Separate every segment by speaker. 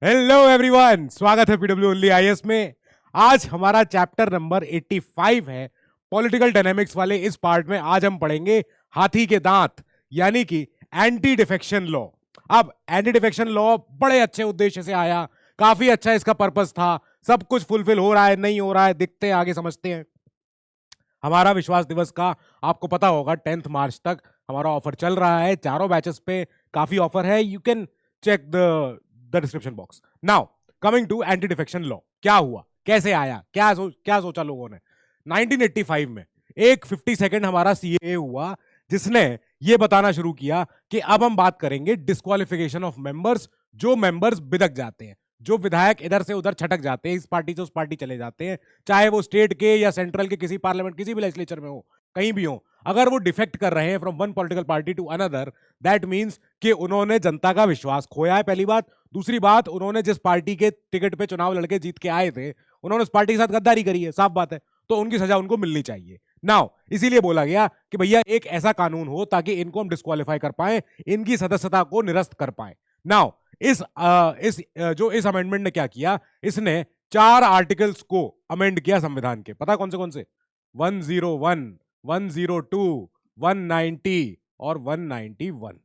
Speaker 1: Hello everyone, स्वागत है PW only IAS में। आज हमारा चैप्टर नंबर 85 है पॉलिटिकल डायनेमिक्स वाले। इस पार्ट में आज हम पढ़ेंगे हाथी के दांत, यानी कि एंटी डिफेक्शन लॉ। अब एंटी डिफेक्शन लॉ बड़े अच्छे उद्देश्य से आया, काफी अच्छा इसका पर्पस था। सब कुछ फुलफिल हो रहा है, नहीं हो रहा है, दिखते हैं, आगे समझते हैं। हमारा विश्वास दिवस का आपको पता होगा 10 मार्च तक हमारा ऑफर चल रहा है, चारों बैचेस पे काफी ऑफर है। You can check the description box. Now coming to anti defection law, क्या हुआ, कैसे आया, क्या सोचा लोगों ने। 1985 में एक 50 सेकंड हमारा सीए हुआ, जिसने ये बताना शुरू किया कि अब हम बात करेंगे डिस्क्वालिफिकेशन ऑफ मेंबर्स। जो मेंबर्स बिदक जाते हैं, जो विधायक इधर से उधर छटक जाते हैं, इस पार्टी से उस पार्टी चले जाते हैं, चाहे वो स्टेट के या सेंट्रल के किसी पार्लियामेंट, किसी भी लेजिस्लेचर में हो, कहीं भी हो, अगर वो डिफेक्ट कर रहे हैं from one political party to another, that means कि उन्होंने जनता का विश्वास खोया है, पहली बात। दूसरी बात, उन्होंने जिस पार्टी के टिकट पे चुनाव लड़के जीत के आए थे, उन्होंने उस पार्टी के साथ गद्दारी करी है, साफ बात है। तो उनकी सजा उनको मिलनी चाहिए। नाउ इसीलिए बोला गया कि भैया एक ऐसा कानून हो ताकि इनको हम डिस्क्वालीफाई कर पाए, इनकी सदस्यता को निरस्त कर पाए। नाउ इस अमेंडमेंट ने क्या किया, इसने 4 आर्टिकल्स को अमेंड किया संविधान के। पता कौन से 101, 102, 190 और 191।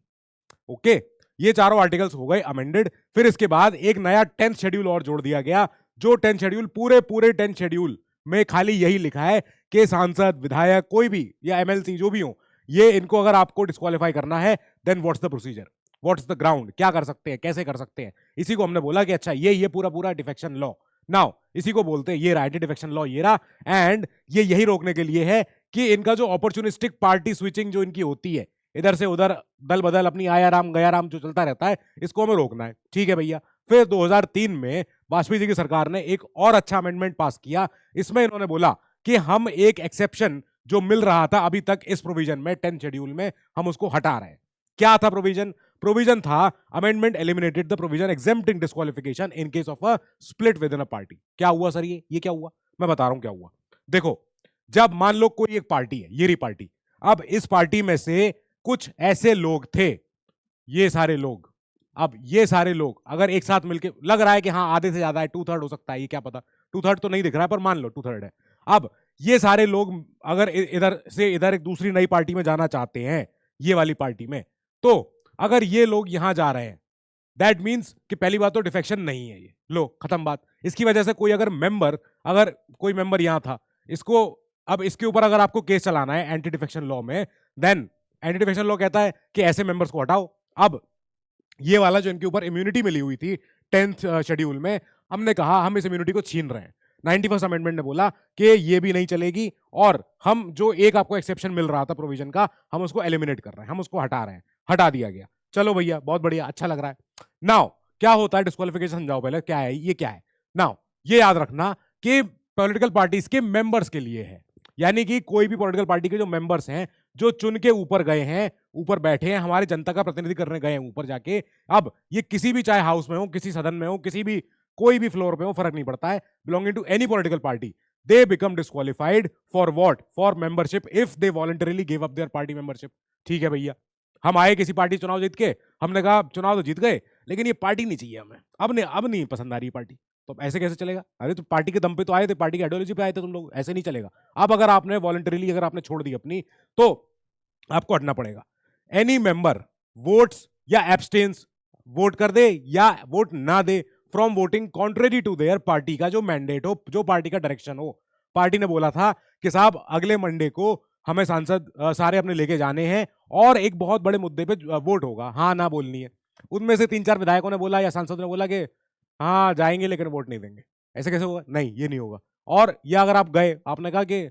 Speaker 1: ओके, ये चारों आर्टिकल्स हो गए अमेंडेड। फिर इसके बाद एक नया 10th शेड्यूल और जोड़ दिया गया। जो 10th शेड्यूल, पूरे 10th शेड्यूल में खाली यही लिखा है कि सांसद, विधायक, कोई भी या एमएलसी जो भी हो, ये इनको अगर आपको डिस्क्वालीफाई करना है, then what's the procedure, what's the ground, क्या कर सकते हैं, कैसे कर सकते हैं। इसी को हमने बोला कि अच्छा ये पूरा डिफेक्शन लॉ। नाउ इसी को बोलते हैं, ये राइट डिफेक्शन लॉ, ये रहा। एंड ये यही रोकने के लिए है कि इनका जो अपॉर्चुनिस्टिक पार्टी स्विचिंग जो इनकी होती है, इधर से उधर दल बदल, अपनी आया राम गया राम जो चलता रहता है, इसको हमें रोकना है। ठीक है भैया। फिर 2003 में वाजपेयी जी की सरकार ने एक और अच्छा अमेंडमेंट पास किया। इसमें इन्होंने बोला कि हम एक एक्सेप्शन जो मिल रहा था अभी तक इस प्रोविजन में, 10 शेड्यूल में, हम उसको हटा रहे हैं। क्या था प्रोविजन? प्रोविजन था, amendment eliminated the provision exempting disqualification in case of a split within a party. क्या हुआ सर? ये क्या हुआ? मैं बता रहा हूं क्या हुआ। देखो, जब मान लो कोई एक पार्टी है, ये रही पार्टी। अब इस पार्टी में से कुछ ऐसे लोग थे, ये सारे लोग, अब ये सारे लोग अगर एक साथ मिलके, लग रहा है कि हाँ आधे से ज्यादा है, 2/3 हो सकता है, ये क्या पता, 2/3 तो नहीं दिख रहा है, पर मान लो 2/3 है। अब ये सारे लोग अगर इधर से इधर एक दूसरी नई पार्टी में जाना चाहते हैं, ये वाली पार्टी में, तो अगर ये लोग यहां जा रहे हैं, दैट मीन्स कि पहली बात तो डिफेक्शन नहीं है, ये लो खत्म बात। इसकी वजह से कोई अगर कोई मेंबर यहां था, इसको, अब इसके ऊपर अगर आपको केस चलाना है एंटी डिफेक्शन लॉ में, देन एंटी डिफेक्शन लॉ कहता है कि ऐसे मेंबर्स को हटाओ। अब ये वाला जो इनके ऊपर इम्यूनिटी मिली हुई थी 10th शेड्यूल में, हमने कहा हम इस इम्यूनिटी को छीन रहे हैं। 91st अमेंडमेंट ने बोला कि ये भी नहीं चलेगी, और हम जो एक आपको एक्सेप्शन मिल रहा था प्रोविजन का, हम उसको एलिमिनेट कर रहे हैं, हम उसको हटा रहे हैं। हटा दिया गया। चलो भैया, बहुत बढ़िया, अच्छा लग रहा है। नाउ क्या होता है डिस्क्वालिफिकेशन, समझाओ पहले क्या है ये, क्या है। नाउ ये याद रखना कि पॉलिटिकल पार्टीज के मेंबर्स के लिए है, यानी कि कोई भी पॉलिटिकल पार्टी के जो मेंबर्स हैं, जो चुन के ऊपर गए हैं, ऊपर बैठे हैं, हमारी जनता का प्रतिनिधि करने गए हैं ऊपर जाके। अब ये किसी भी, चाहे हाउस में हो, किसी सदन में हो, किसी भी, कोई भी फ्लोर पे हो, फर्क नहीं पड़ता है, belonging to any political party, they become disqualified for what? For membership if they voluntarily give up their party membership. ठीक है भैया। हम आए किसी पार्टी चुनाव जीत के, हमने कहा चुनाव तो जीत गए, लेकिन ये पार्टी नहीं चाहिए हमें, अब नहीं पसंद आ रही पार्टी। तो ऐसे कैसे चलेगा? अरे तो पार्टी के दम पे तो आए थे, पार्टी की आइडियोलॉजी पे आए थे तुम लोग, ऐसे नहीं चलेगा। अब अगर आपने वॉलंटरीली, अगर आपने छोड़ दी अपनी, तो आपको हटना पड़ेगा। एनी मेंबर वोट्स या एब्सटेन्स, वोट कर दे या वोट ना दे, from voting contrary to their party का जो मैंडेट हो, जो पार्टी का डायरेक्शन हो। पार्टी ने बोला था कि साहब अगले मंडे को हमें सांसद सारे अपने लेके जाने हैं, और एक बहुत बड़े मुद्दे पे वोट होगा, हाँ ना बोलनी है। उनमें से 3-4 विधायकों ने बोला या सांसद ने बोला कि हाँ जाएंगे लेकिन वोट नहीं देंगे। ऐसे कैसे होगा? नहीं, ये नहीं होगा। और या अगर आप गए, आपने कहा कि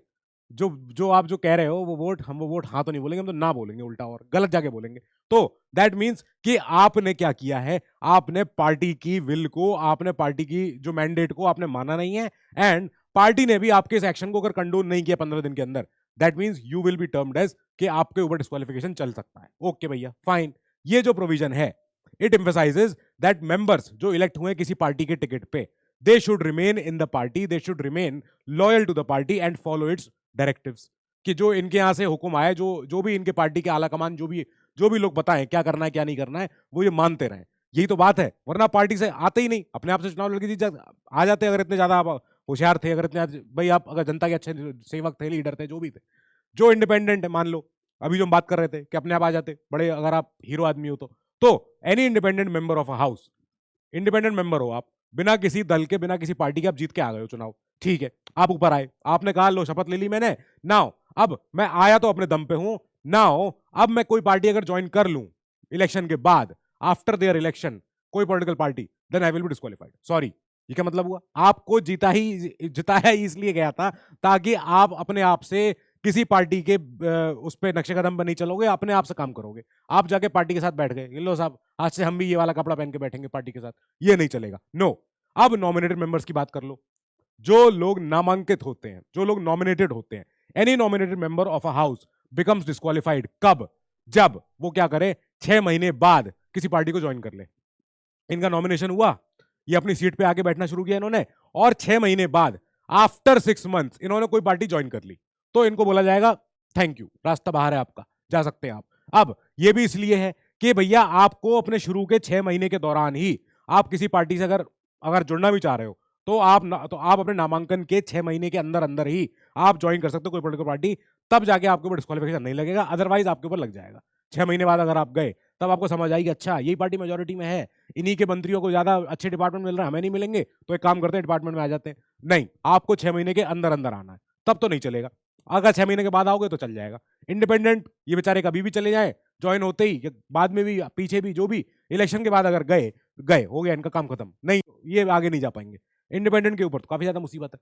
Speaker 1: जो जो आप जो कह रहे हो वो वोट, हम वो वोट हाँ तो नहीं बोलेंगे, हम तो ना बोलेंगे, उल्टा और गलत जाके बोलेंगे। तो दैट मीन्स कि आपने क्या किया है, आपने पार्टी की विल को, आपने पार्टी की जो मैंडेट को आपने माना नहीं है, एंड पार्टी ने भी आपके इस एक्शन को अगर कंडोन नहीं किया 15 दिन के अंदर, that means you will be termed as कि आपके ऊपर डिस्क्वालिफिकेशन चल सकता है। ओके भैया, फाइन। ये जो प्रोविजन है, इट एम्फसाइजेज दैट मेंबर्स जो इलेक्ट हुए किसी पार्टी के टिकट पे, they should remain in the party, they should remain loyal to the party and follow its directives. कि जो इनके यहां से हुक्म आए, जो जो भी इनके पार्टी के आला कमान, जो भी लोग बताएं क्या करना है क्या नहीं करना है, वो ये मानते रहे। यही तो बात है, वरना पार्टी से आते ही नहीं, अपने आप से चुनाव लड़के जीत आ जाते। अगर इतने ज्यादा आप होशियार थे, अगर इतने भाई आप अगर जनता के अच्छे सेवक थे, लीडर थे, जो भी थे, जो इंडिपेंडेंट है, मान लो अभी जो हम बात कर रहे थे कि अपने आप आ जाते बड़े, अगर आप हीरो आदमी हो तो any independent member of a house, independent member हो आप, बिना किसी दल के, बिना किसी पार्टी के आप जीत के आ गए हो चुनाव, ठीक है, आप ऊपर आए, आपने कहा लो शपथ ले ली मैंने, नाउ अब मैं आया तो अपने दम पे हूं, नाउ अब मैं कोई पार्टी अगर ज्वाइन कर लूं इलेक्शन के बाद, आफ्टर देयर इलेक्शन, कोई political party, then I will be disqualified. Sorry, ये क्या मतलब हुआ? आपको जिताया ही इसलिए गया था ताकि आप अपने आप से किसी पार्टी के उस पर नक्शे कदम पर नहीं चलोगे, अपने आप से काम करोगे। आप जाके पार्टी के साथ बैठ गए, लो साहब आज से हम भी ये वाला कपड़ा पहन के बैठेंगे पार्टी के साथ, ये नहीं चलेगा, नो। अब नॉमिनेटेड मेंबर्स की बात कर लो, जो लोग नामांकित होते हैं, जो लोग नॉमिनेटेड होते हैं, any nominated member of a house becomes disqualified कब? जब वो क्या करे, 6 महीने बाद किसी पार्टी को ज्वाइन कर ले। इनका नॉमिनेशन हुआ, ये अपनी सीट पे आके बैठना शुरू किया इन्होंने, और 6 महीने बाद आफ्टर 6 मंथ्स इन्होंने कोई पार्टी ज्वाइन कर ली, तो इनको बोला जाएगा थैंक यू, रास्ता बाहर है आपका, जा सकते हैं आप। अब ये भी इसलिए है कि भैया आपको अपने शुरू के 6 महीने के दौरान ही आप किसी पार्टी से अगर जुड़ना भी चाह रहे हो तो आप अपने नामांकन के 6 महीने के अंदर अंदर ही आप ज्वाइन कर सकते हो कोई पॉलिटिकल पार्टी, तब जाके आपके ऊपर डिस्क्वालिफिकेशन नहीं लगेगा, अदरवाइज आपके ऊपर लग जाएगा। 6 महीने बाद अगर आप गए तब आपको समझ आएगी अच्छा यही पार्टी मेजोरिटी में है, इन्हीं के मंत्रियों को ज्यादा अच्छे डिपार्टमेंट मिल रहा है, हमें नहीं मिलेंगे, तो एक काम करते हैं डिपार्टमेंट में आ जाते हैं। नहीं, आपको 6 महीने के अंदर अंदर आना है, तब तो नहीं चलेगा। अगर 6 महीने के बाद आओगे तो चल जाएगा। इंडिपेंडेंट ये बेचारे कभी भी चले जाए, ज्वाइन होते ही, बाद में भी, पीछे भी, जो भी, इलेक्शन के बाद अगर गए गए हो गया इनका काम खत्म, नहीं ये आगे नहीं जा पाएंगे। इंडिपेंडेंट के ऊपर तो काफी ज्यादा मुसीबत है।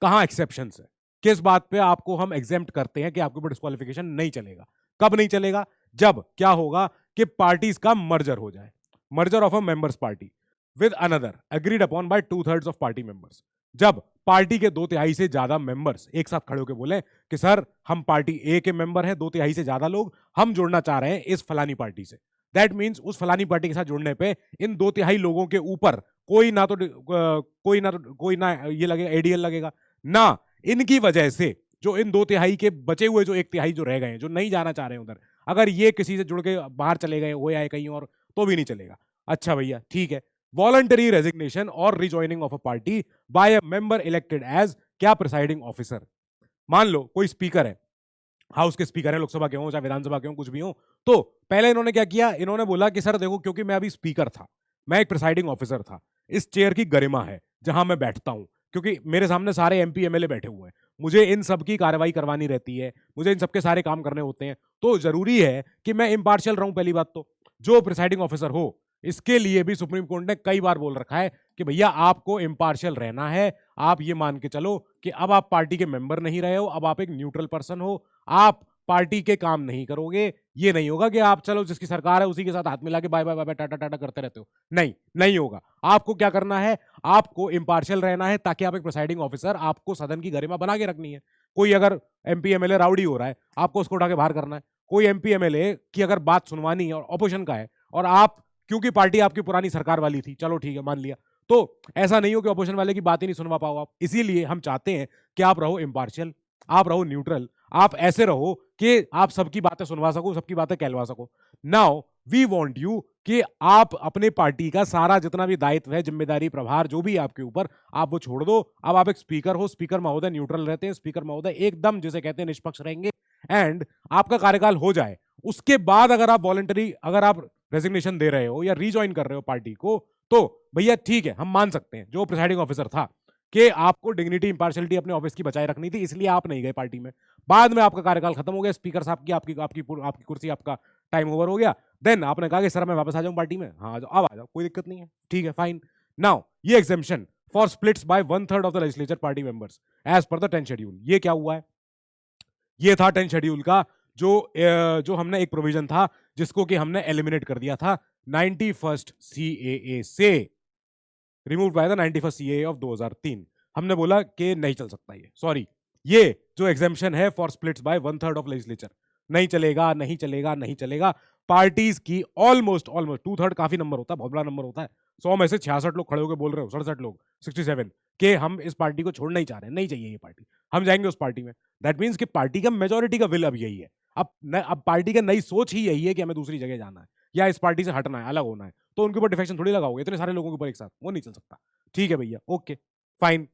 Speaker 1: कहां एक्सेप्शन है, किस बात पे आपको हम एग्जेम्प्ट करते हैं कि आपके ऊपर डिस्क्वालिफिकेशन नहीं चलेगा? कब नहीं चलेगा? जब क्या होगा कि पार्टीज का मर्जर हो जाए, merger of a members party with another agreed upon bye 2/3 of party members. जब पार्टी के 2/3 से ज्यादा मेंबर्स एक साथ खड़े होकर बोले कि सर हम पार्टी ए के मेंबर हैं, 2/3 से ज्यादा लोग हम जुड़ना चाह रहे हैं इस फलानी पार्टी से, दैट मीन्स उस फलानी पार्टी के साथ जुड़ने पे इन 2/3 लोगों के ऊपर कोई ना ये लगेगा, एडीएल लगेगा ना, इनकी वजह से जो इन 2/3 के बचे हुए जो 1/3 जो रह गए हैं, जो नहीं जाना चाह रहे हैं उधर, अगर ये किसी से जुड़ के बाहर चले गए हो या कहीं और, तो भी नहीं चलेगा। अच्छा भैया ठीक है, वॉलंटरी रेजिग्नेशन और rejoining of a party by a member elected as क्या प्रिसाइडिंग ऑफिसर। मान लो कोई स्पीकर है, हाउस के स्पीकर है, लोकसभा के हो चाहे विधानसभा के हो, कुछ भी हो, तो पहले इन्होंने क्या किया, इन्होंने बोला कि सर देखो क्योंकि मैं अभी स्पीकर था, मैं एक प्रिसाइडिंग ऑफिसर था, इस चेयर की गरिमा है जहां मैं बैठता हूं, क्योंकि मेरे सामने सारे एमपी एमएलए बैठे हुए हैं, मुझे इन सब की कार्रवाई करवानी रहती है, मुझे इन सबके सारे काम करने होते हैं, तो जरूरी है कि मैं इम्पार्शियल रहूं। पहली बात तो जो प्रिसाइडिंग ऑफिसर हो, इसके लिए भी सुप्रीम कोर्ट ने कई बार बोल रखा है कि भैया आपको इम्पार्शियल रहना है। आप ये मान के चलो कि अब आप पार्टी के मेंबर नहीं रहे हो, अब आप एक न्यूट्रल पर्सन हो, आप पार्टी के काम नहीं करोगे। ये नहीं होगा कि आप चलो जिसकी सरकार है उसी के साथ हाथ मिला के bye bye bye tata tata करते रहते हो, नहीं, नहीं होगा। आपको क्या करना है, आपको इम्पार्शियल रहना है ताकि आप एक प्रिसाइडिंग ऑफिसर, आपको सदन की गरिमा बना के रखनी है। कोई अगर एमपी एमएलए राउडी हो रहा है, आपको उसको उठा के बाहर करना है। कोई एमपी एमएलए की अगर बात सुनवानी है और ऑपोजिशन का है, और आप, क्योंकि पार्टी आपकी पुरानी सरकार वाली थी, चलो ठीक है मान लिया, तो ऐसा नहीं हो कि ऑपोजिशन वाले की बात ही नहीं सुनवा पाओ आप। इसीलिए हम चाहते हैं कि आप रहो इम्पार्शियल, आप रहो न्यूट्रल, आप ऐसे रहो कि आप सबकी बातें सुनवा सको, सबकी बातें कहलवा सको। नाउ वी वांट यू कि आप अपने पार्टी का सारा जितना भी दायित्व है, जिम्मेदारी, प्रभार जो भी आपके ऊपर, आप वो छोड़ दो। अब आप एक स्पीकर हो, स्पीकर महोदय न्यूट्रल रहते हैं, स्पीकर महोदय एकदम जिसे कहते हैं निष्पक्ष रहेंगे, एंड आपका कार्यकाल हो जाए उसके बाद अगर आप वॉलंटरी, अगर आप रेजिग्नेशन दे रहे हो या रीज्वाइन कर रहे हो पार्टी को, तो भैया ठीक है, हम मान सकते हैं जो प्रिसाइडिंग ऑफिसर था कि आपको डिग्निटी, इंपार्शियलिटी अपने ऑफिस की बचाए रखनी थी, इसलिए आप नहीं गए पार्टी में। बाद में आपका कार्यकाल खत्म हो गया, स्पीकर साहब की आपकी आपकी आपकी कुर्सी, आपका टाइम ओवर हो गया, देन आपने कहा कि सर मैं वापस आ जाऊं पार्टी में, हाँ आ जाओ, अब आ जाओ, कोई दिक्कत नहीं है, ठीक है फाइन। नाउ ये exemption for splits by 1/3 of the legislature party members as per the 10th schedule. ये क्या हुआ है, ये था 10th शेड्यूल का जो हमने एक प्रोविजन था जिसको कि हमने एलिमिनेट कर दिया था 91st CAA से, remove by the 91st CAA of 2003। हमने बोला कि नहीं चल सकता ये, सॉरी, ये जो एग्जेम्पशन है for splits by 1/3 of legislature, नहीं चलेगा, नहीं चलेगा, नहीं चलेगा। पार्टीज की ऑलमोस्ट 2/3 काफी नंबर होता है, बहुत बड़ा नंबर होता है। 100 में से 66 लोग खड़े होकर बोल रहे हो, 67 लोग, 67 के हम इस पार्टी को छोड़ना ही चाह रहे हैं, नहीं चाहिए ये पार्टी, हम जाएंगे उस पार्टी में। दैट मीन्स कि पार्टी का मेजोरिटी का विल अब यही है। अब पार्टी का नई सोच ही यही है कि हमें दूसरी जगह जाना है, या इस पार्टी से हटना है, अलग होना है, तो उनके ऊपर डिफेक्शन थोड़ी लगाओगे इतने सारे लोगों के ऊपर एक साथ, वो नहीं चल सकता। ठीक है भैया, okay fine.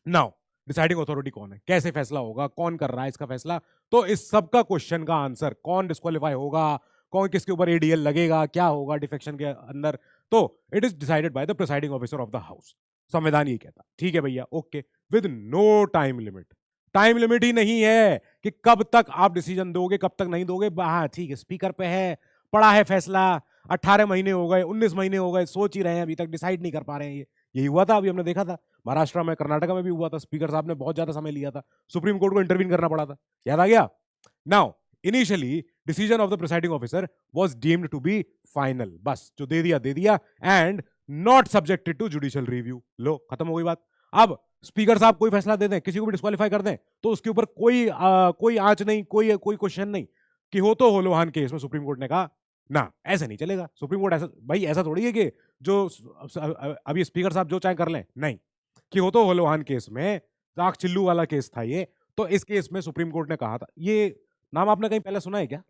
Speaker 1: Now deciding authority कौन है, कैसे फैसला होगा, कौन कर रहा है इसका फैसला, तो इस सब का क्वेश्चन का आंसर, कौन डिस्क्वालीफाई होगा, कौन किसके ऊपर एडीएल लगेगा, क्या होगा डिफेक्शन के अंदर, तो it is decided by the presiding officer of the house. संविधान ये कहता। ठीक है भैया, okay, with no time limit. Time limit ही नहीं है कि कब तक आप डिसीजन दोगे, कब तक नहीं दोगे। हाँ ठीक है, स्पीकर पे है, पड़ा है फैसला, 18 महीने हो गए, 19 महीने हो गए, सोच ही रहे हैं, अभी तक डिसाइड नहीं कर पा रहे हैं। ये यही हुआ था, अभी हमने देखा था महाराष्ट्र में, कर्नाटक में भी हुआ था, स्पीकर साहब ने बहुत ज्यादा समय लिया था, सुप्रीम कोर्ट को इंटरवीन करना पड़ा था, याद आ गया। Now initially decision of the presiding officer was deemed to be final, बस जो दे दिया and not subjected to judicial review. लो खत्म हो गई बात। अब स्पीकर साहब कोई फैसला दे दें, किसी को भी डिस्क्वालीफाई कर दें, तो उसके ऊपर कोई आंच नहीं, कोई क्वेश्चन नहीं कि हो तो हो लोहान केस में सुप्रीम कोर्ट ने कहा ना, ऐसा नहीं चलेगा। सुप्रीम कोर्ट ऐसा, भाई ऐसा थोड़ी है कि जो अभी स्पीकर साहब जो चाहे कर लें, नहीं, कि हो तो हो लोहान केस में, ताक चिल्लू वाला केस था ये, तो इस केस में सुप्रीम कोर्ट ने कहा था, ये नाम आपने कहीं पहले सुना है क्या?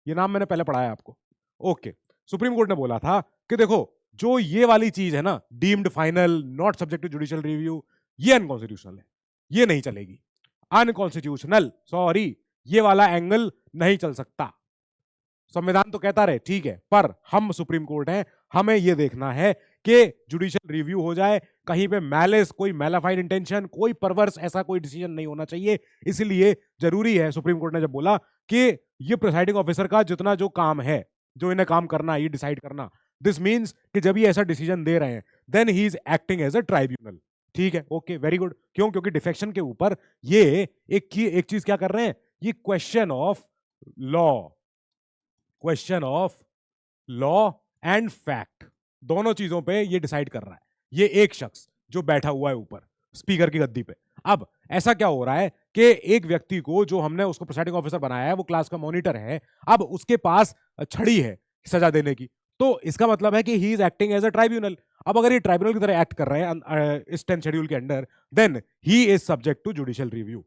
Speaker 1: ये नाम मैंने पहले पढ़ा है आपको। ओके, सुप्रीम कोर्ट ने बोला था कि देखो जो ये वाली चीज है ना, deemed final, not subject to judicial review, ये अनकॉन्स्टिट्यूशनल है, ये नहीं चलेगी, अनकॉन्स्टिट्यूशनल, सॉरी, ये वाला एंगल नहीं चल सकता। संविधान तो कहता रहे ठीक है, पर हम सुप्रीम कोर्ट हैं, हमें यह देखना है कि जुडिशियल रिव्यू हो जाए, कहीं पे मैलिस, कोई मैलाफाइड इंटेंशन, कोई परवर्स ऐसा कोई डिसीजन नहीं होना चाहिए। इसलिए जरूरी है, सुप्रीम कोर्ट ने जब बोला कि ये प्रिसाइडिंग ऑफिसर का जितना जो काम है, जो इन्हें काम करना है, ये डिसाइड करना, दिस मीन्स कि जब ये ऐसा डिसीजन दे रहे हैं, then he is acting as a tribunal. ठीक है, ओके, वेरी गुड। क्यों? क्योंकि डिफेक्शन के ऊपर ये एक चीज क्या कर रहे हैं, ये question of law, question of law and fact, दोनों चीजों पे ये डिसाइड कर रहा है, ये एक शख्स जो बैठा हुआ है ऊपर स्पीकर की गद्दी पे। अब ऐसा क्या हो रहा है कि एक व्यक्ति को, जो हमने उसको प्रिसाइडिंग ऑफिसर बनाया है, वो क्लास का मॉनिटर है, अब उसके पास छड़ी है सजा देने की, तो इसका मतलब है कि he is acting as a tribunal. अब अगर ये ट्राइब्यूनल की तरह एक्ट कर रहे हैं इस 10th शेड्यूल के under, then he is subject to judicial review.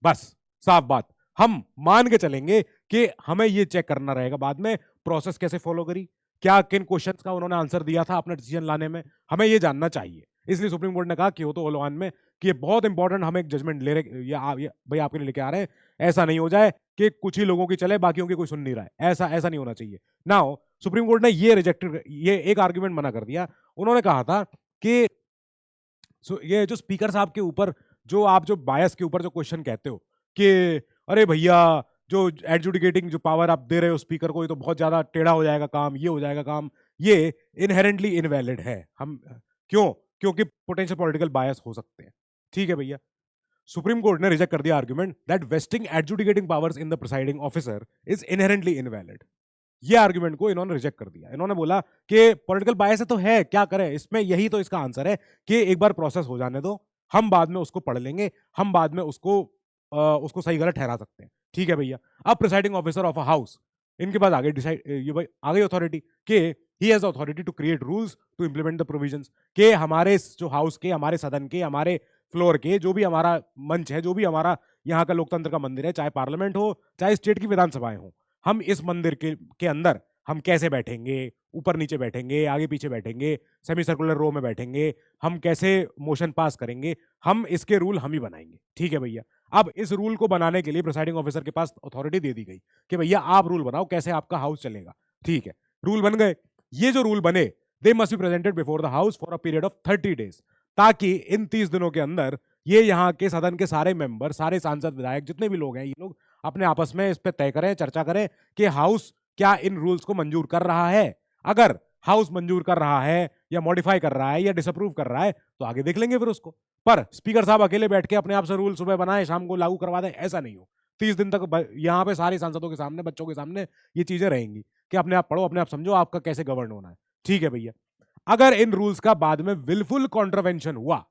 Speaker 1: बस, साफ बात। हम मान के चलेंगे कि हमें ये चेक करना रहेगा बाद में, प्रोसेस कैसे फॉलो करी, क्या किन क्वेश्चंस का उन्होंने आंसर दिया था अपना डिसीजन लाने में, हमें ये जानना चाहिए। इसलिए सुप्रीम कोर्ट ने कहा कि हो तो ओलोहान में कि ये बहुत इंपॉर्टेंट, हम एक जजमेंट ले रहे, ये भाई आपके लिए लेके आ रहे हैं, ऐसा नहीं हो जाए कि कुछ ही लोगों की चले, बाकियों की कोई सुन नहीं रहा है, ऐसा नहीं होना चाहिए। नाउ सुप्रीम कोर्ट ने ये रिजेक्टेड, ये एक आर्ग्यूमेंट मना कर दिया। उन्होंने कहा था कि ये जो स्पीकर साहब के ऊपर, जो आप जो बायस के ऊपर जो क्वेश्चन कहते हो कि अरे भैया जो एडजुडिकेटिंग जो पावर आप दे रहे हो स्पीकर को, ये तो बहुत ज्यादा टेढ़ा हो जाएगा काम, ये हो जाएगा काम, ये इनहेरेंटली इनवैलिड है। हम क्यों? क्योंकि पोटेंशियल पॉलिटिकल बायस हो सकते हैं। ठीक है भैया, सुप्रीम कोर्ट ने रिजेक्ट कर दिया argument that wasting adjudicating powers in the presiding officer is inherently invalid. ये आर्गुमेंट को इन्होंने रिजेक्ट कर दिया। इन्होंने बोला कि पॉलिटिकल बायस है तो है, क्या करें इसमें, यही तो इसका आंसर है कि एक बार प्रोसेस हो जाने दो, हम बाद में उसको पढ़ लेंगे, हम बाद में उसको सही गलत ठहरा सकते हैं। ठीक है भैया, अब presiding officer of a house, इनके पास आगे डिसाइड, ये भाई आगे अथॉरिटी के he has authority to create rules to implement the provisions, के हमारे जो हाउस के, हमारे सदन के, हमारे फ्लोर के, जो भी हमारा मंच है, जो भी हमारा यहाँ का लोकतंत्र का मंदिर है, चाहे पार्लियामेंट हो, चाहे स्टेट की विधानसभाएं हो, हम इस मंदिर के अंदर हम कैसे बैठेंगे, ऊपर नीचे बैठेंगे, आगे पीछे बैठेंगे, सेमी सर्कुलर रो में बैठेंगे, हम कैसे मोशन पास करेंगे, हम इसके रूल हम ही बनाएंगे। ठीक है भैया, अब इस रूल को बनाने के लिए प्रिसाइडिंग ऑफिसर के पास अथॉरिटी दे दी गई कि भैया आप रूल बनाओ कैसे आपका हाउस चलेगा। ठीक है, रूल बन गए। ये जो रूल बने, they must be presented before the house for a period of 30 days, ताकि इन 30 दिनों के अंदर ये यहाँ के सदन के सारे मेंबर, सारे सांसद, विधायक, जितने भी लोग हैं, ये लोग अपने आपस में इस पर तय करें, चर्चा करें कि हाउस क्या इन रूल्स को मंजूर कर रहा है। अगर हाउस मंजूर कर रहा है या मॉडिफाई कर रहा है या डिसअप्रूव कर रहा है तो आगे देख लेंगे फिर उसको। पर स्पीकर साहब अकेले बैठ के अपने आप से रूल सुबह बनाए, शाम को लागू करवा दें, ऐसा नहीं हो। 30 दिन तक यहाँ पे सारे सांसदों के सामने, बच्चों के सामने ये चीजें रहेंगी कि अपने आप पढ़ो, अपने आप समझो आपका कैसे गवर्न होना है। ठीक है भैया, अगर इन रूल्स का बाद में विलफुल कॉन्ट्रवेंशन हुआ,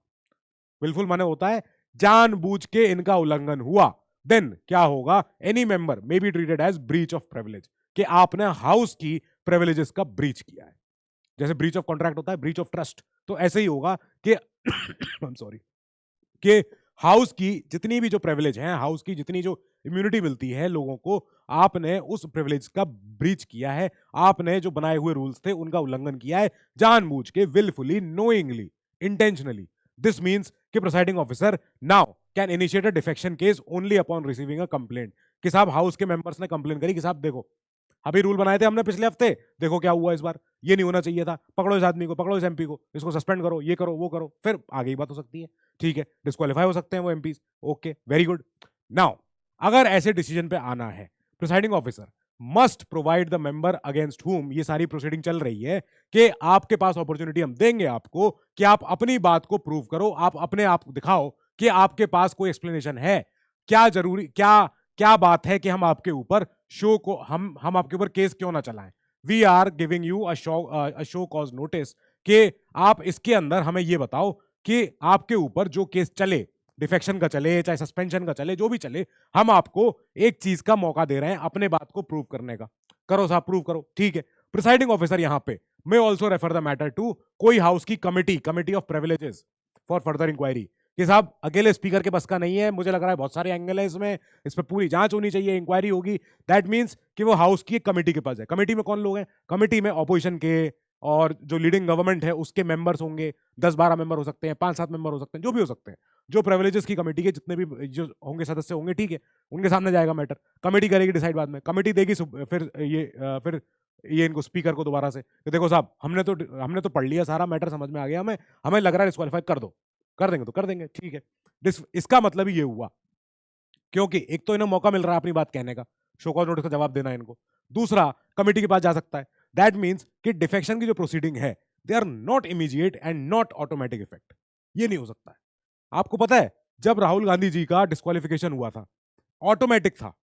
Speaker 1: विलफुल माने होता है जानबूझ के इनका उल्लंघन हुआ, देन क्या होगा, any member may be treated as breach of privilege, कि आपने हाउस की प्रिविलेजेस का ब्रीच किया है। जैसे ब्रीच ऑफ कॉन्ट्रैक्ट होता है, ब्रीच ऑफ ट्रस्ट, तो ऐसे ही होगा कि सॉरी, कि हाउस की जितनी भी जो प्रिविलेज है, हाउस की जितनी जो इम्यूनिटी मिलती है लोगों को, आपने उस प्रिविलेज का ब्रीच किया है, आपने जो बनाए हुए रूल्स थे उनका उल्लंघन किया है, जानबूझ के, wilfully, knowingly, intentionally. This means कि presiding officer now can initiate a defection case only upon receiving a complaint. कि साहब हाउस के मेंबर्स ने कंप्लेन करी कि साहब देखो, अभी रूल बनाए थे हमने पिछले हफ्ते, देखो क्या हुआ इस बार, ये नहीं होना चाहिए था, पकड़ो इस आदमी को, पकड़ो इस एमपी को, इसको सस्पेंड करो, ये करो, वो करो, फिर आगे ही बात हो सकती है। ठीक है, डिस्क्वालीफाई हो सकते हैं वो MP. Okay, very good. Now अगर ऐसे डिसीजन पे आना है, presiding officer must provide the member against हुम ये सारी प्रोसीडिंग चल रही है, कि आपके पास अपॉर्चुनिटी हम देंगे आपको कि आप अपनी बात को प्रूव करो, आप अपने आप दिखाओ कि आपके पास कोई एक्सप्लेनेशन है, क्या जरूरी, क्या क्या बात है कि हम आपके ऊपर शो को, हम आपके ऊपर केस क्यों ना चलाएं। We are giving you a show cause notice, कि आप इसके अंदर हमें ये बताओ कि आपके ऊपर जो केस चले, डिफेक्शन का चले चाहे सस्पेंशन का चले, जो भी चले, हम आपको एक चीज का मौका दे रहे हैं अपने बात को प्रूव करने का। करो साहब, प्रूव करो। ठीक है, प्रिसाइडिंग ऑफिसर यहां पे may also refer the matter to कोई हाउस की committee, committee of privileges for further inquiry. कि साहब अकेले स्पीकर के बस का नहीं है, मुझे लग रहा है बहुत सारे एंगल है इसमें, इस पर पूरी जांच होनी चाहिए, इंक्वायरी होगी। दैट मीन्स कि वो हाउस की एक कमिटी के पास है। कमिटी में कौन लोग हैं? कमिटी में ऑपोजिशन के और जो लीडिंग गवर्नमेंट है उसके मेंबर्स होंगे, 10-12 मेंबर हो सकते हैं, 5-7 मेंबर हो सकते हैं, जो भी हो सकते हैं, जो प्रिविलेजेस की कमेटी के जितने भी जो होंगे सदस्य होंगे, ठीक है, उनके सामने जाएगा मैटर, कमेटी करेगी डिसाइड, बाद में कमेटी देगी फिर ये इनको स्पीकर को दोबारा से कि देखो साहब हमने तो पढ़ लिया, सारा मैटर समझ में आ गया, हमें हमें लग रहा है डिस्क्वालीफाई कर दो। कर देंगे तो कर देंगे, ठीक है। इसका मतलब ही ये हुआ, क्योंकि एक तो इन्हें मौका मिल रहा है अपनी बात कहने का, शो कॉज नोटिस का जवाब देना है इनको, दूसरा कमेटी के पास जा सकता है। दैट मीन्स कि डिफेक्शन की जो प्रोसीडिंग है, they are not immediate and not automatic effect. ये नहीं हो सकता है। आपको पता है जब राहुल गांधी जी का डिस्क्वालिफिकेशन हुआ था, ऑटोमेटिक था।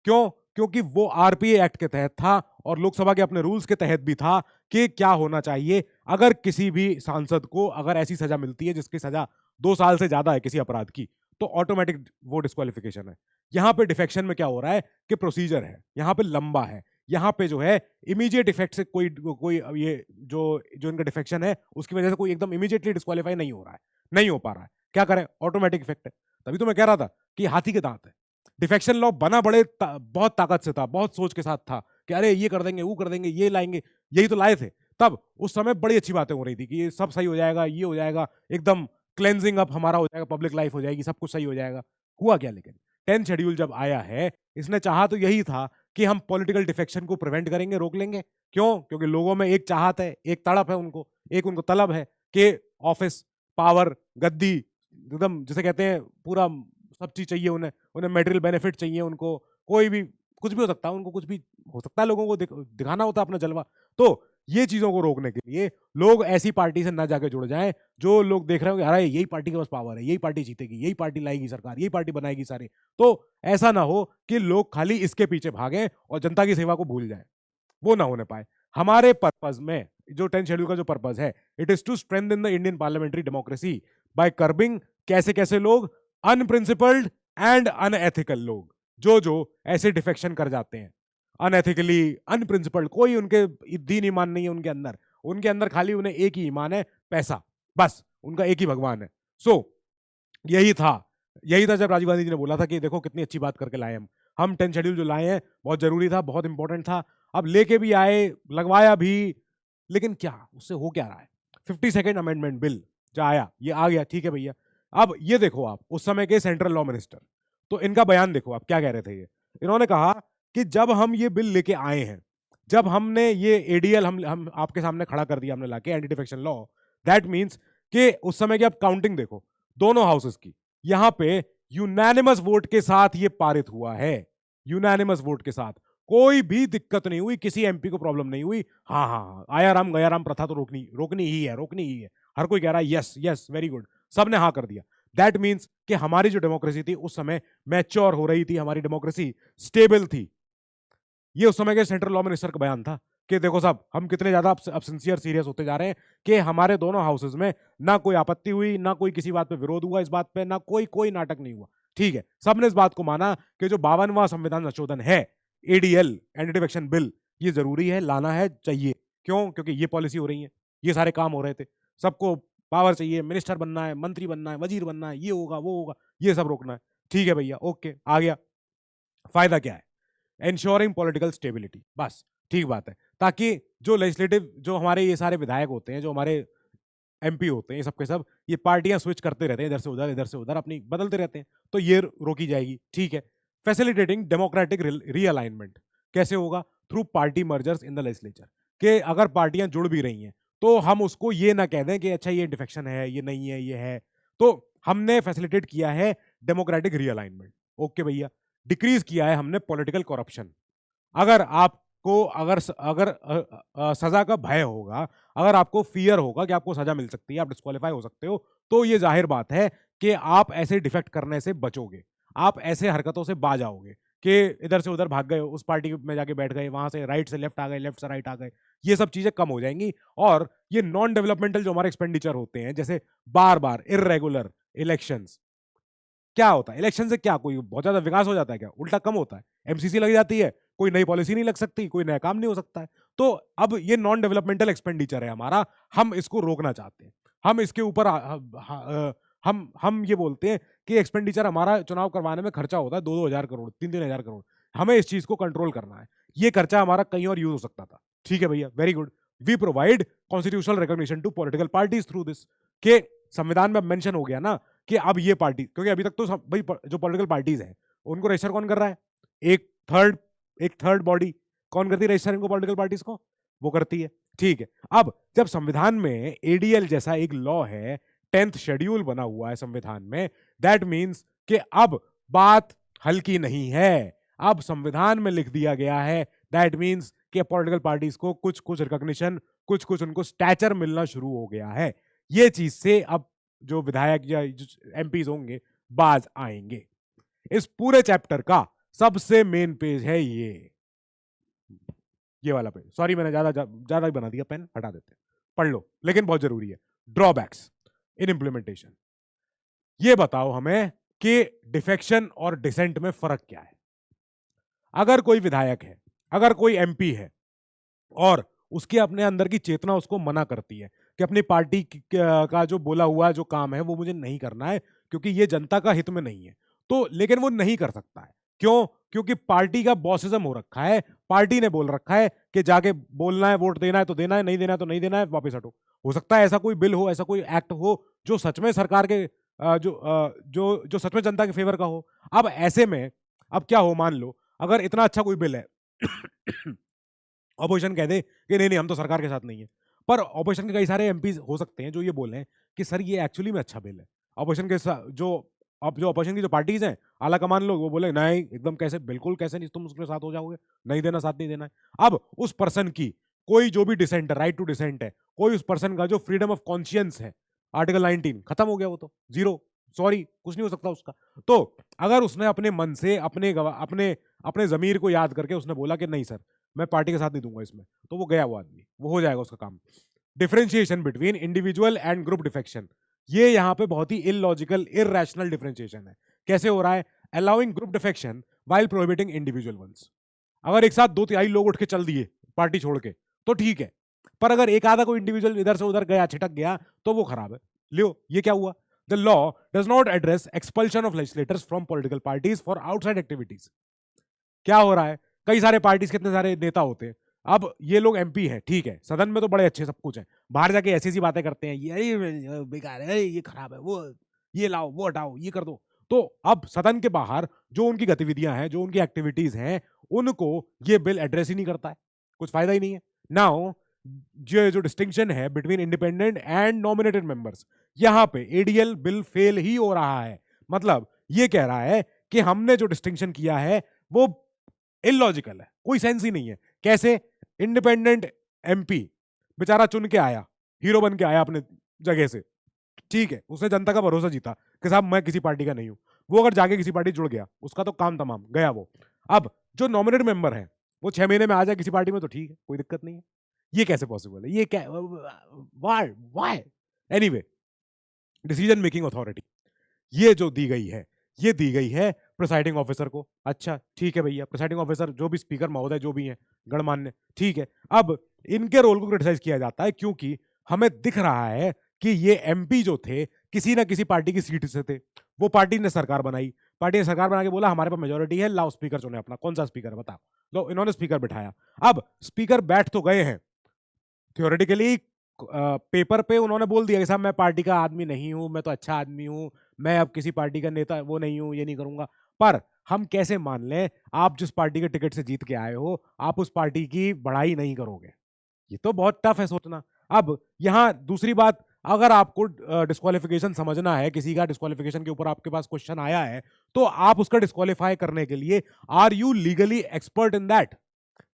Speaker 1: क्यों? क्योंकि वो आरपीए एक्ट के तहत था और लोकसभा के अपने रूल्स के तहत भी था कि क्या होना चाहिए अगर किसी भी सांसद को अगर ऐसी सजा मिलती है जिसकी सजा 2 साल से ज्यादा है किसी अपराध की, तो ऑटोमेटिक वो डिस्क्वालिफिकेशन है। यहां पे डिफेक्शन में क्या हो रहा है कि प्रोसीजर है, यहां पे लंबा है, यहां पे जो है इमीडिएट इफेक्ट से कोई कोई ये जो जो इनका डिफेक्शन है उसकी वजह से कोई एकदम इमीडिएटली डिस्क्वालीफाई नहीं हो रहा है, नहीं हो पा रहा है। क्या करें? ऑटोमेटिक इफेक्ट है। तभी तो मैं कह रहा था कि हाथी के दांत है। डिफेक्शन लॉ बना बहुत ताकत से था, बहुत सोच के साथ था कि अरे ये कर देंगे, वो कर देंगे, ये लाएंगे, यही तो लाए थे। तब उस समय बड़ी अच्छी बातें हो रही थी कि ये सब सही हो जाएगा, ये हो जाएगा, एकदम क्लेंजिंग अप हमारा हो जाएगा, पब्लिक लाइफ हो जाएगी, सब कुछ सही हो जाएगा। हुआ क्या? लेकिन 10th शेड्यूल जब आया है, इसने चाहा तो यही था कि हम पॉलिटिकल डिफेक्शन को प्रिवेंट करेंगे, रोक लेंगे। क्यों? क्योंकि लोगों में एक चाहत है, एक तड़प है, उनको एक उनको तलब है कि ऑफिस, पावर, गद्दी, एकदम जिसे कहते हैं पूरा सब चीज चाहिए उन्हें, उन्हें मेटेरियल बेनिफिट चाहिए, उनको कोई भी कुछ भी हो सकता है, उनको कुछ भी हो सकता है, लोगों को दिखाना होता है अपना जलवा। तो ये चीजों को रोकने के लिए लोग ऐसी पार्टी से ना जाके जुड़ जाएं जो लोग देख रहे हो कि अरे यही पार्टी के पास पावर है, यही पार्टी जीतेगी, यही पार्टी लाएगी सरकार, यही पार्टी बनाएगी सारे। तो ऐसा ना हो कि लोग खाली इसके पीछे भागें और जनता की सेवा को भूल जाएं, वो ना होने पाए। हमारे पर्पज में जो 10th शेड्यूल का जो पर्पज है, it is to strengthen the Indian parliamentary democracy by curbing कैसे कैसे लोग, अनप्रिंसिपल्ड एंड अनएथिकल लोग, जो ऐसे डिफेक्शन कर जाते हैं अनएथिकली, अनप्रिंसिपल्ड, कोई उनके दीन ईमान नहीं है उनके अंदर खाली उन्हें एक ही ईमान है, पैसा, बस उनका एक ही भगवान है। सो यही था जब राजीव गांधी जी ने बोला था कि देखो कितनी अच्छी बात करके लाए हम 10th शेड्यूल जो लाए हैं बहुत जरूरी था, बहुत इंपॉर्टेंट था। अब लेके भी आए, लगवाया भी, लेकिन क्या उससे हो क्या रहा है? 52nd अमेंडमेंट बिल जो आया, ये आ गया, ठीक है भैया। अब ये देखो आप उस समय के सेंट्रल लॉ मिनिस्टर, तो इनका बयान देखो आप क्या कह रहे थे। ये इन्होंने कहा कि जब हम ये बिल लेके आए हैं, जब हमने ये एडीएल हम आपके सामने खड़ा कर दिया हमने लाके, anti defection law, that means कि उस समय की आप काउंटिंग देखो दोनों हाउसेस की, यहां पे यूनानिमस वोट के साथ ये पारित हुआ है, यूनानिमस वोट के साथ, कोई भी दिक्कत नहीं हुई, किसी एमपी को प्रॉब्लम नहीं हुई। हाँ हाँ हाँ, आया राम गया राम प्रथा तो रोकनी ही है। हर कोई कह रहा है यस यस वेरी गुड, सबने हाँ कर दिया। दैट मीन्स कि हमारी जो डेमोक्रेसी थी उस समय मैच्योर हो रही थी, हमारी डेमोक्रेसी स्टेबल थी। ये उस समय के सेंट्रल लॉ मिनिस्टर का बयान था कि देखो साहब हम कितने ज्यादा अब सिंसियर सीरियस होते जा रहे हैं कि हमारे दोनों हाउसेज में ना कोई आपत्ति हुई, ना कोई किसी बात पे विरोध हुआ, इस बात पे ना कोई नाटक नहीं हुआ, ठीक है। सबने इस बात को माना कि जो 52वां संविधान संशोधन है, एडीएल, एंटी डिफेक्शन बिल, ये जरूरी है, लाना है, चाहिए। क्यों? क्योंकि ये पॉलिसी हो रही है, ये सारे काम हो रहे थे, सबको पावर चाहिए, मिनिस्टर बनना है, मंत्री बनना है, वजीर बनना है, ये होगा वो होगा, ये सब रोकना है। ठीक है भैया, ओके, आ गया। फायदा क्या है? एंश्योरिंग पॉलिटिकल स्टेबिलिटी, बस ठीक बात है, ताकि जो लेजिस्लेटिव, जो हमारे ये सारे विधायक होते हैं, जो हमारे एमपी होते हैं, ये सब के सब ये पार्टियां स्विच करते रहते हैं, इधर से उधर, इधर से उधर, अपनी बदलते रहते हैं, तो ये रोकी जाएगी, ठीक है। फैसिलिटेटिंग डेमोक्रेटिक रीअलाइनमेंट, कैसे होगा? Through party mergers in the legislature, कि अगर पार्टियां जुड़ भी रही हैं तो हम उसको ये ना कह दें कि अच्छा ये डिफेक्शन है, ये नहीं है, ये है, तो हमने फैसिलिटेट किया है डेमोक्रेटिक रीअलाइनमेंट, ओके भैया। डिक्रीज किया है हमने पॉलिटिकल करप्शन। अगर आपको अगर अगर सजा का भय होगा, अगर आपको फियर होगा कि आपको सजा मिल सकती है, आप डिस्क्वालीफाई हो सकते हो, तो ये जाहिर बात है कि आप ऐसे डिफेक्ट करने से बचोगे, आप ऐसे हरकतों से बाज आओगे कि इधर से उधर भाग गए, उस पार्टी में जाके बैठ गए, वहां से राइट से लेफ्ट आ गए, लेफ्ट से राइट आ गए, ये सब चीजें कम हो जाएंगी। और ये नॉन डेवलपमेंटल जो हमारे एक्सपेंडिचर होते हैं, जैसे बार बार इरेगुलर इलेक्शंस, क्या होता है इलेक्शन से? क्या कोई बहुत ज्यादा विकास हो जाता है? क्या उल्टा कम होता है? एमसीसी लग जाती है, कोई नई पॉलिसी नहीं लग सकती, कोई नया काम नहीं हो सकता है। तो अब ये नॉन डेवलपमेंटल एक्सपेंडिचर है हमारा, हम इसको रोकना चाहते हैं। हम इसके ऊपर हम ये बोलते हैं कि एक्सपेंडिचर हमारा चुनाव करवाने में खर्चा होता है 2-2 हजार करोड़, 3-3 हजार करोड़, हमें इस चीज को कंट्रोल करना है। ये खर्चा हमारा कहीं और यूज हो सकता था, ठीक है भैया, very good. We provide constitutional recognition to political parties through this, के संविधान में मेंशन हो गया ना कि अब ये पार्टी, क्योंकि अभी तक तो भाई जो पॉलिटिकल पार्टीज हैं उनको रजिस्टर कौन कर रहा है? एक थर्ड एक थर्ड बॉडी कौन करती है रजिस्टर इनको, पॉलिटिकल पार्टीज को? वो करती है, ठीक है। अब जब संविधान में एडीएल जैसा एक लॉ है, 10th शेड्यूल बना हुआ है संविधान में, दैट मीन्स कि अब बात हल्की नहीं है। अब संविधान में लिख दिया गया है, दैट मीन्स कि पॉलिटिकल पार्टीज को कुछ कुछ रिकॉग्निशन, कुछ कुछ उनको स्टैचर मिलना शुरू हो गया है। ये चीज से अब जो विधायक या एमपीज होंगे बाज आएंगे। इस पूरे चैप्टर का सबसे मेन पेज है ये वाला पेज। सॉरी, मैंने ज्यादा ही बना दिया, पेन हटा देते हैं, पढ़ लो, लेकिन बहुत जरूरी है। ड्रॉबैक्स इन इंप्लीमेंटेशन। ये बताओ हमें कि डिफेक्शन और डिसेंट में फर्क क्या है। अगर कोई विधायक है, अगर कोई एमपी है और उसके अपने अंदर की चेतना उसको मना करती है कि अपनी पार्टी का जो बोला हुआ जो काम है वो मुझे नहीं करना है क्योंकि ये जनता का हित में नहीं है, तो लेकिन वो नहीं कर सकता है। क्यों? क्योंकि पार्टी का बॉसिज्म हो रखा है, पार्टी ने बोल रखा है कि जाके बोलना है, वोट देना है तो देना है, नहीं देना है तो नहीं देना है, वापस हटो। हो सकता है ऐसा कोई बिल हो, ऐसा कोई एक्ट हो जो सच में सरकार के जो सच में जनता के फेवर का हो। अब ऐसे में अब क्या हो, मान लो अगर इतना अच्छा कोई बिल है ऑपोजिशन कह दे कि नहीं नहीं हम तो सरकार के साथ नहीं है, पर ऑपोजिशन के कई सारे एमपी हो सकते हैं जो ये बोले कि सर ये एक्चुअली में अच्छा बिल है। ऑपोजिशन के जो अब जो ऑपोजिशन की जो पार्टीज हैं, आला कमान लोग, वो बोले नहीं एकदम कैसे, बिल्कुल कैसे नहीं, तुम उसके साथ हो जाओगे, नहीं देना, साथ नहीं देना है। अब उस पर्सन की कोई जो भी डिसेंट है, राइट टू डिसेंट है, कोई उस पर्सन का जो फ्रीडम ऑफ कॉन्शियंस है, आर्टिकल 19 खत्म हो गया, वो तो जीरो, सॉरी कुछ नहीं हो सकता उसका। तो अगर उसने अपने मन से अपने अपने जमीर को याद करके उसने बोला कि नहीं सर मैं पार्टी के साथ नहीं दूंगा इसमें, तो वो गया, वो आदमी वो हो जाएगा उसका काम। Differentiation between individual and group defection, ये यहां पे बहुत ही इलॉजिकल इरैशनल डिफरेंशिएशन है। कैसे हो रहा है? Allowing group defection while prohibiting individual ones. अगर एक साथ 2 तिहाई लोग उठ के चल दिए पार्टी छोड़ के तो ठीक है, पर अगर एक आधा कोई इंडिविजुअल इधर से उधर गया, छिटक गया, तो वो खराब है। लियो, ये क्या हुआ? The law does not address expulsion of legislators from political parties for outside activities. क्या हो रहा है? कई सारे पार्टीज के इतने सारे नेता होते हैं, अब ये लोग एमपी हैं, ठीक है, सदन में तो बड़े अच्छे सब कुछ है, बाहर जाके ऐसी ऐसी बातें करते हैं, ये बेकार है, ये खराब है, वो ये लाओ, वो हटाओ, ये कर दो। तो अब सदन के बाहर जो उनकी गतिविधियां हैं, जो उनकी एक्टिविटीज हैं, उनको ये बिल एड्रेस ही नहीं करता है, कुछ फायदा ही नहीं है। नाउ जो डिस्टिंक्शन है between independent and nominated members, यहां पे एडीएल बिल फेल ही हो रहा है। मतलब ये कह रहा है कि हमने जो डिस्टिंक्शन किया है वो इलॉजिकल है, कोई सेंस ही नहीं है। कैसे? इंडिपेंडेंट एमपी बेचारा चुन के आया, हीरो बन के आया अपने जगह से, ठीक है, उसने जनता का भरोसा जीता कि साहब मैं किसी पार्टी का नहीं हूं, वो अगर जाके किसी पार्टी जुड़ गया, उसका तो काम तमाम गया वो। अब जो नॉमिनेट मेंबर है वो 6 महीने में आ जाए किसी पार्टी में तो ठीक है, कोई दिक्कत नहीं है। ये कैसे पॉसिबल है? ये क्या, why why? Anyway, decision making authority ये जो दी गई है, ये दी गई है प्रिसाइडिंग ऑफिसर को। अच्छा ठीक है भैया, प्रिसाइडिंग ऑफिसर जो भी स्पीकर महोदय जो भी हैं गणमान्य, ठीक है। अब इनके रोल को क्रिटिसाइज किया जाता है क्योंकि हमें दिख रहा है कि ये एमपी जो थे किसी ना किसी पार्टी की सीट से थे, वो पार्टी ने सरकार बनाई, पार्टी ने सरकार बना के बोला हमारे पास मेजोरिटी है, लाओ स्पीकर चुने अपना, कौन सा स्पीकर है बताओ। लो इन्होंने स्पीकर बिठाया। अब स्पीकर बैठ तो गए हैं, थियोरेटिकली पेपर पे उन्होंने बोल दिया कि साहब मैं पार्टी का आदमी नहीं हूं, मैं तो अच्छा आदमी हूं, मैं अब किसी पार्टी का नेता वो नहीं हूं, ये नहीं करूंगा। पर हम कैसे मान लें आप जिस पार्टी के टिकट से जीत के आए हो आप उस पार्टी की बढ़ाई नहीं करोगे? ये तो बहुत टफ है सोचना। अब यहां दूसरी बात, अगर आपको डिस्क्वालिफिकेशन समझना है, किसी का डिस्क्वालिफिकेशन के ऊपर आपके पास क्वेश्चन आया है, तो आप उसका डिस्क्वालीफाई करने के लिए are you legally expert in that?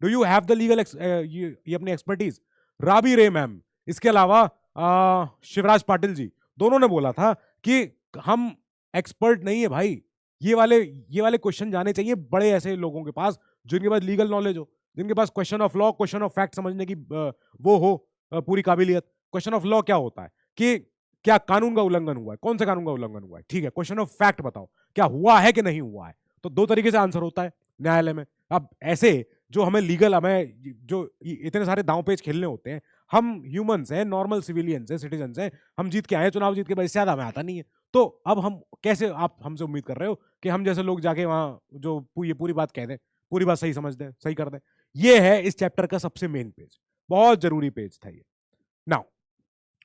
Speaker 1: Do you have the legal ये अपनी एक्सपर्टीज? राबी रे मैम, इसके अलावा शिवराज पाटिल जी, दोनों ने बोला था कि हम एक्सपर्ट नहीं है भाई, ये वाले क्वेश्चन जाने चाहिए बड़े ऐसे लोगों के पास जिनके पास लीगल नॉलेज हो, जिनके पास question of law, question of fact समझने की वो हो, पूरी काबिलियत। क्वेश्चन ऑफ लॉ क्या होता है कि क्या कानून का उल्लंघन हुआ है, कौन से कानून का उल्लंघन हुआ है, ठीक है। क्वेश्चन ऑफ फैक्ट बताओ क्या हुआ है कि नहीं हुआ है, तो दो तरीके से आंसर होता है न्यायालय में। अब ऐसे जो हमें लीगल, हमें जो इतने सारे दांव पेच खेलने होते हैं, हम ह्यूमंस हैं, नॉर्मल सिविलियंस हैं, सिटीजन हैं, हम जीत के आए चुनाव जीत के, बस ज्यादा हमें आता नहीं है। तो अब हम कैसे, आप हमसे उम्मीद कर रहे हो कि हम जैसे लोग जाके वहां जो ये पूरी बात कह दें, पूरी बात सही समझ दें, सही कर दें? ये है इस चैप्टर का सबसे मेन पेज, बहुत जरूरी पेज था ये। नाउ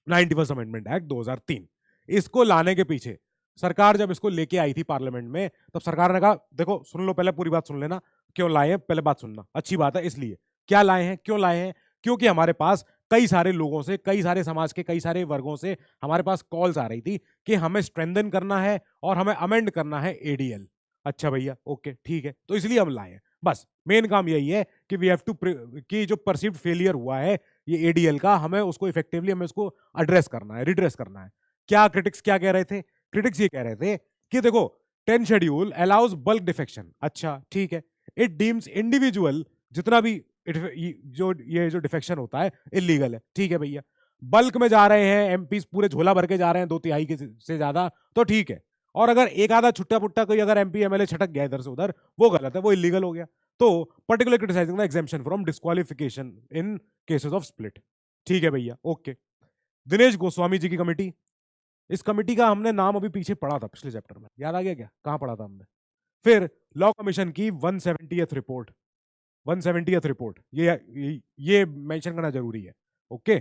Speaker 1: 91st अमेंडमेंट एक्ट 2003, इसको लाने के पीछे सरकार जब इसको लेके आई थी पार्लियामेंट में, तब सरकार ने कहा देखो सुन लो, पहले पूरी बात सुन लेना, क्यों लाए हैं पहले बात सुनना, अच्छी बात है। इसलिए क्या लाए हैं, क्यों लाए हैं? क्योंकि हमारे पास कई सारे लोगों से, कई सारे समाज के कई सारे वर्गों से हमारे पास कॉल्स आ रही थी कि हमें स्ट्रेंथन करना है और हमें अमेंड करना है एडीएल। अच्छा भैया, ओके ठीक है, तो इसलिए हम लाए हैं। बस मेन काम यही है कि वी हैव टू, कि जो परसीव्ड फेलियर हुआ है ये एडीएल का, हमें उसको इफेक्टिवली, हमें उसको एड्रेस करना है, रिड्रेस करना है। क्या क्रिटिक्स क्या कह रहे थे? क्रिटिक्स ये कह रहे थे कि देखो 10 शेड्यूल अलाउज बल्क डिफेक्शन, अच्छा ठीक है, इट डीम्स इंडिविजुअल, जितना भी ये जो डिफेक्शन होता है इलीगल है, ठीक है भैया। बल्क में जा रहे हैं एमपी, पूरे झोला भर के जा रहे हैं, 2/3 के से ज्यादा, तो ठीक है। और अगर एक आधा छुट्टा पुट्टा कोई अगर एमपी एमएलए छटक गया इधर से उधर, वो गलत है, वो इलीगल हो गया। तो particular criticising the exemption from disqualification in cases of split, ठीक है भैया, ओके। दिनेश गोस्वामी जी की कमेटी, इस कमेटी का हमने नाम अभी पीछे पढ़ा था पिछले चैप्टर में, याद आ गया क्या, कहां पढ़ा था हमने? फिर लॉ कमीशन की 170th रिपोर्ट, 170th रिपोर्ट, ये मेंशन करना जरूरी है, ओके।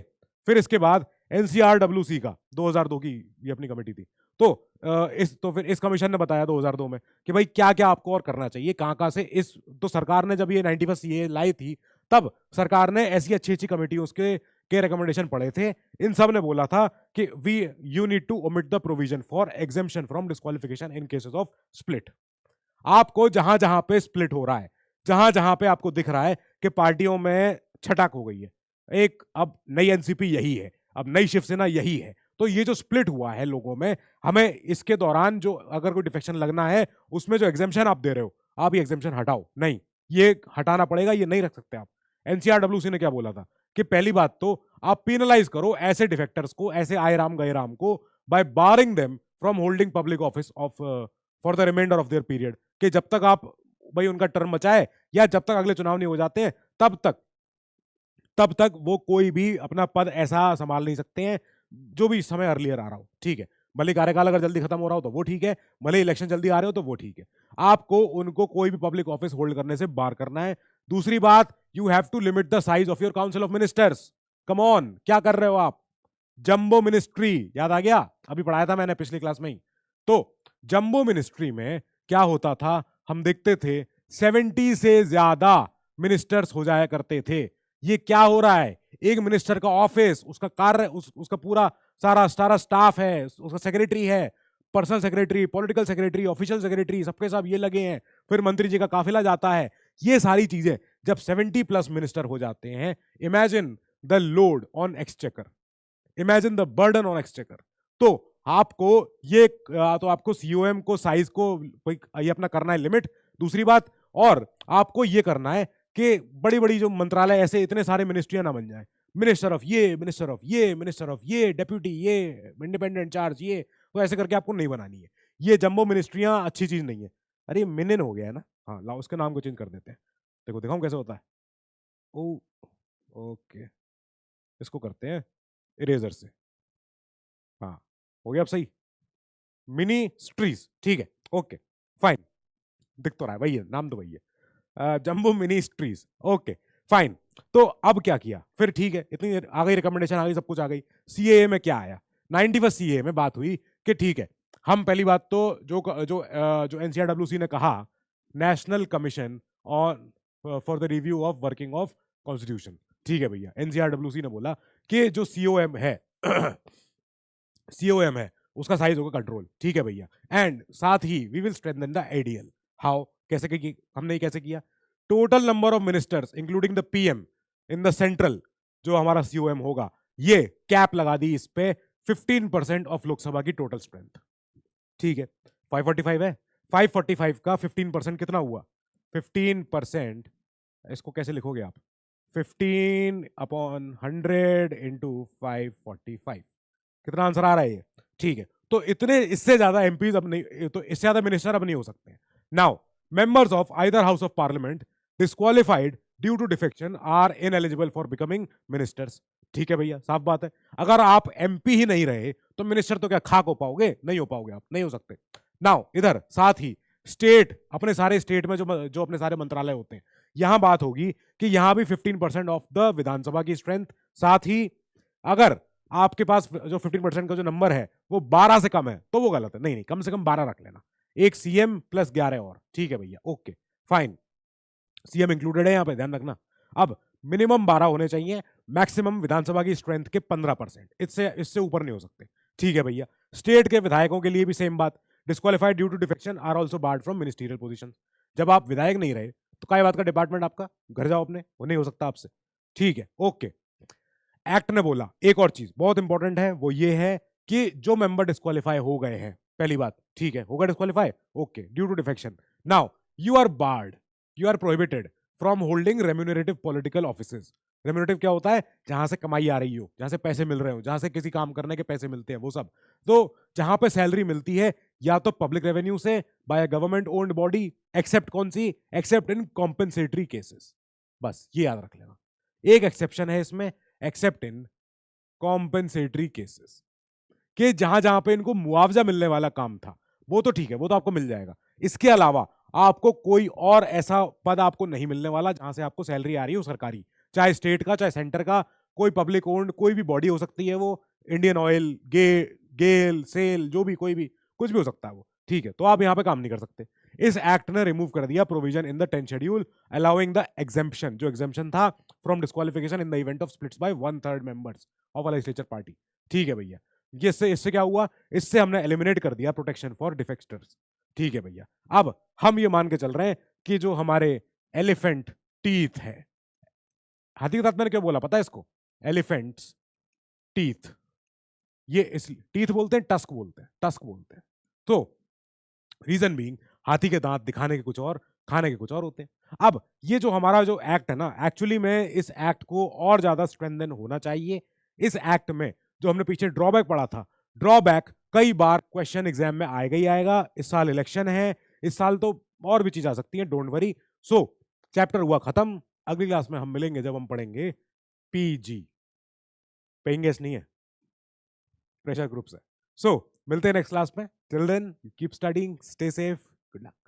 Speaker 1: फिर इसके बाद एनसीआरडब्ल्यूसी का 2002 की ये अपनी कमेटी थी। तो फिर इस कमीशन ने बताया 2002 में कि भाई क्या क्या आपको और करना चाहिए, कहां कहां से इस, तो सरकार ने जब ये 91 ये लाई थी, तब सरकार ने ऐसी अच्छी अच्छी कमेटी उसके के रिकमेंडेशन पढ़े थे। इन सब ने बोला था कि we you need to omit the provision for exemption from disqualification in cases of split. आपको जहां जहां पे स्प्लिट हो रहा है, जहां जहां पे आपको दिख रहा है कि पार्टियों में छटाक हो गई है, एक अब नई एनसीपी यही है, अब नई शिवसेना यही है, तो ये जो स्प्लिट हुआ है लोगों में, हमें इसके दौरान जो अगर कोई डिफेक्शन लगना है, उसमें जो एग्जेम्पशन आप दे रहे हो, आप ये एग्जेम्पशन हटाओ, नहीं ये हटाना पड़ेगा, ये नहीं रख सकते आप। एनसीआरडब्ल्यूसी ने क्या बोला था कि पहली बात तो आप पीनलाइज करो ऐसे डिफेक्टर्स को, ऐसे आए राम गए राम को, by barring them from holding public office of for the reminder of their period, कि जब तक आप भाई उनका टर्म बचाए या जब तक अगले चुनाव नहीं हो जाते हैं, तब तक वो कोई भी अपना पद ऐसा संभाल नहीं सकते हैं जो भी समय अर्लियर आ रहा हो, ठीक है। भले कार्यकाल अगर जल्दी खत्म हो रहा हो तो वो ठीक है, भले इलेक्शन जल्दी आ रहे हो तो वो ठीक है, आपको उनको कोई भी पब्लिक ऑफिस होल्ड करने से बार करना है। दूसरी बात, you have to limit the size of your council of ministers. Come on, क्या कर रहे हो आप? जंबो मिनिस्ट्री याद आ गया, अभी पढ़ाया था मैंने पिछली क्लास में ही। तो जंबो मिनिस्ट्री में क्या होता था, हम देखते थे 70 से ज्यादा मिनिस्टर्स हो जाया करते थे। ये क्या हो रहा है, एक मिनिस्टर का ऑफिस, उसका कार्य, उसका पूरा सारा सारा स्टाफ है, उसका सेक्रेटरी है, personal secretary, political secretary, official secretary, सबके सब ये लगे हैं, फिर मंत्री जी का काफिला जाता है। ये सारी चीजें जब 70+ मिनिस्टर हो जाते हैं, imagine the load on exchequer, imagine the burden on exchequer. तो आपको ये तो आपको सीओएम को साइज को ये अपना करना है लिमिट। दूसरी बात, और आपको ये करना है कि बड़ी बड़ी जो मंत्रालय, ऐसे इतने सारे मिनिस्ट्रियां ना बन जाए, मिनिस्टर ऑफ ये, मिनिस्टर ऑफ ये, मिनिस्टर ऑफ ये, डेप्यूटी ये, इंडिपेंडेंट चार्ज ये, तो ऐसे करके आपको नहीं बनानी है। ये जंबो मिनिस्ट्रियां अच्छी चीज नहीं है। अरे मिनिन हो गया है ना, हाँ लाओ उसके नाम को चेंज कर देते हैं। देखो दिखाऊं कैसे होता है। ओ ओके, इसको करते हैं इरेजर से, हाँ हो गया अब सही, मिनी स्ट्रीज, ठीक है, ओके। फाइन, दिख तो रहा है, वही है, नाम तो वही है, जम्बो मिनिस्ट्रीज, ओके फाइन। तो अब क्या किया फिर, ठीक है, इतनी आ गई रिकमेंडेशन, आ गई, सब कुछ आ गई। सीएए में क्या आया, 91 सीएए में बात हुई कि ठीक है, हम पहली बात तो जो एनसीआरडब्ल्यूसी ने कहा, national commission on for the review of working of constitution, ठीक है भैया, एनसीआरडब्ल्यूसी ने बोला कि जो सीओएम है सीओएम है उसका साइज होगा कंट्रोल, ठीक है भैया, एंड साथ ही we will strengthen the ADL. How, कैसे की, हमने ये कैसे किया, total number of ministers including the PM in the central, जो हमारा सीओएम होगा, ये कैप लगा दी इस पे 15% ऑफ लोकसभा की टोटल स्ट्रेंथ, ठीक है, 545 है, 545 का 15% कितना हुआ, 15%, इसको कैसे लिखोगे आप, 15/100 इंटू 545, कितना आंसर आ रहा है ये, ठीक है। तो इतने, इससे ज्यादा एमपीज अब नहीं, तो इससे ज्यादा मिनिस्टर अब नहीं हो सकते हैं। Now members of either house of parliament disqualified due to defection are ineligible for becoming ministers, ठीक है भैया, साफ बात है, अगर आप एमपी ही नहीं रहे तो मिनिस्टर तो क्या खाक हो पाओगे, नहीं हो पाओगे, आप नहीं हो सकते। नाउ इधर साथ ही स्टेट, अपने सारे स्टेट में जो जो अपने सारे मंत्रालय होते हैं, यहां बात होगी कि यहां भी 15% ऑफ द विधानसभा की स्ट्रेंथ, साथ ही अगर आपके पास जो 15% का जो नंबर है वो 12 से कम है तो वो गलत है, नहीं नहीं, कम से कम 12 रख लेना, एक सीएम प्लस 11 और, ठीक है भैया, ओके फाइन, सीएम इंक्लूडेड है यहाँ पे, ध्यान रखना। अब मिनिमम 12 होने चाहिए, मैक्सिमम विधानसभा की स्ट्रेंथ के 15%, इससे इससे ऊपर नहीं हो सकते, ठीक है भैया। स्टेट के विधायकों के लिए भी सेम बात, disqualified due to defection are also barred from ministerial position, जब आप विधायक नहीं रहे तो काय बात का डिपार्टमेंट आपका, घर जाओ अपने, वो नहीं हो सकता आपसे, ठीक है, ओके। एक्ट ने बोला एक और चीज बहुत इंपॉर्टेंट है, वो ये है कि जो मेंबर डिस्क्वालीफाई हो गए हैं, पहली बात, ठीक है, होगा disqualify, okay, due to defection, now you are barred, you are prohibited from holding remunerative political offices. Remunerative क्या होता है, जहां से कमाई आ रही हो, जहां से पैसे मिल रहे हो, जहां से किसी काम करने के पैसे मिलते हैं, वो सब, तो जहां पे सैलरी मिलती है या तो पब्लिक रेवेन्यू से, by government owned body, except कौन सी, एक्सेप्ट इन कॉम्पेंसेटरी केसेस, बस ये याद रख लेना, एक एक्सेप्शन है इसमें, एक्सेप्ट इन कॉम्पेंसेटरी केसेस, कि जहां जहां पे इनको मुआवजा मिलने वाला काम था वो तो ठीक है, वो तो आपको मिल जाएगा, इसके अलावा आपको कोई और ऐसा पद आपको नहीं मिलने वाला जहां से आपको सैलरी आ रही हो सरकारी, चाहे स्टेट का चाहे सेंटर का, कोई पब्लिक ओन्ड कोई भी बॉडी हो सकती है, वो इंडियन ऑयल, गेल, सेल, जो भी, कोई भी, कुछ भी हो सकता है वो, ठीक है, तो आप यहां पे काम नहीं कर सकते। इस एक्ट ने रिमूव कर दिया provision in the 10th schedule allowing the exemption, जो एग्जेम्पशन था from disqualification in the event of splits by 1/3 members of a legislature party, ठीक है भैया। ये इससे क्या हुआ, इससे हमने एलिमिनेट कर दिया प्रोटेक्शन फॉर डिफेक्टर्स, ठीक है भैया। अब हम ये मान के चल रहे हैं कि जो हमारे एलिफेंट टीथ है, हाथी के दांत मैंने क्यों बोला पता है इसको, एलिफेंट्स टीथ, ये इस टीथ बोलते हैं, टस्क बोलते हैं, टस्क बोलते हैं, तो रीजन बीइंग हाथी के दांत दिखाने के कुछ और, खाने के कुछ और होते हैं। अब ये जो हमारा जो एक्ट है ना, एक्चुअली में इस एक्ट को और ज्यादा स्ट्रेंथन होना चाहिए। इस एक्ट में जो हमने पीछे ड्रॉबैक पढ़ा था, ड्रॉबैक कई बार क्वेश्चन एग्जाम में आएगा ही आएगा, इस साल इलेक्शन है, इस साल तो और भी चीज आ सकती है, डोंट वरी। सो चैप्टर हुआ खत्म, अगली क्लास में हम मिलेंगे जब हम पढ़ेंगे पीजी, पेइंग गेस्ट नहीं है, प्रेशर ग्रुप्स है। सो मिलते हैं नेक्स्ट क्लास में, till then keep studying, stay safe, good luck.